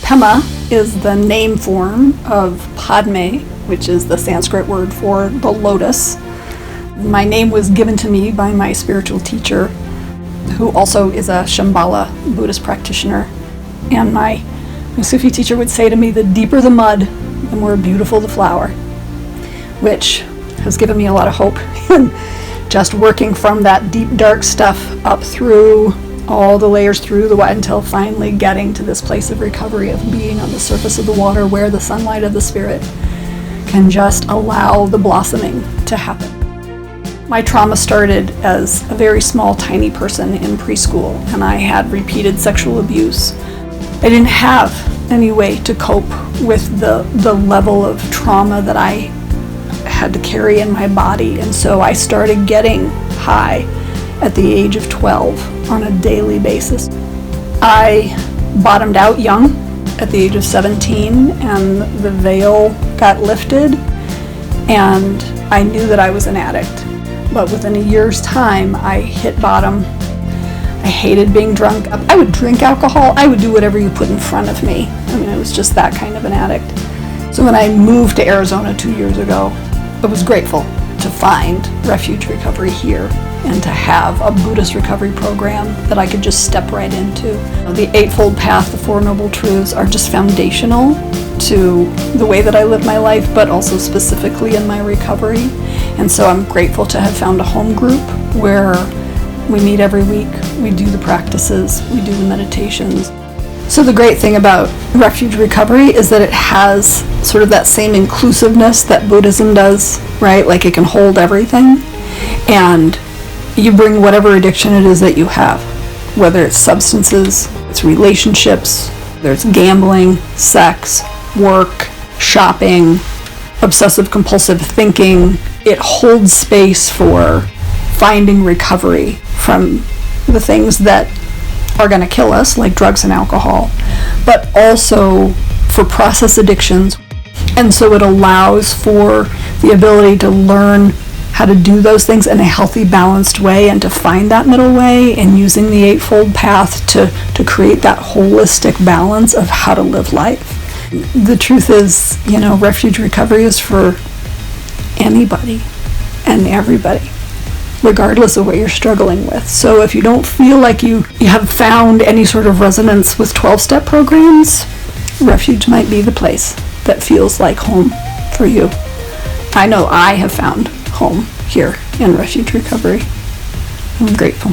Pema is the name form of Padme, which is the Sanskrit word for the lotus. My name was given to me by my spiritual teacher, who also is a Shambhala Buddhist practitioner. And my Sufi teacher would say to me, the deeper the mud, the more beautiful the flower, which has given me a lot of hope in just working from that deep, dark stuff up through all the layers through the wet until finally getting to this place of recovery, of being on the surface of the water where the sunlight of the spirit can just allow the blossoming to happen. My trauma started as a very small, tiny person in preschool, and I had repeated sexual abuse. I didn't have any way to cope with the level of trauma that I had to carry in my body, and so I started getting high at the age of 12 on a daily basis. I bottomed out young at the age of 17, and the veil got lifted, and I knew that I was an addict. But within a year's time, I hit bottom. I hated being drunk. I would drink alcohol. I would do whatever you put in front of me. I mean, I was just that kind of an addict. So when I moved to Arizona 2 years ago, I was grateful to find Refuge Recovery here and to have a Buddhist recovery program that I could just step right into. The Eightfold Path, the Four Noble Truths are just foundational to the way that I live my life, but also specifically in my recovery. And so I'm grateful to have found a home group where we meet every week, we do the practices, we do the meditations. So the great thing about Refuge Recovery is that it has sort of that same inclusiveness that Buddhism does, right? Like it can hold everything, and you bring whatever addiction it is that you have, whether it's substances, it's relationships, whether it's gambling, sex, work, shopping, obsessive compulsive thinking. It holds space for finding recovery from the things that are going to kill us, like drugs and alcohol, but also for process addictions. And so it allows for the ability to learn how to do those things in a healthy, balanced way, and to find that middle way, and using the Eightfold Path to create that holistic balance of how to live life. The truth is, Refuge Recovery is for anybody and everybody, regardless of what you're struggling with. So if you don't feel like you have found any sort of resonance with 12-step programs, Refuge might be the place that feels like home for you. I know I have found home here in Refuge Recovery. I'm grateful.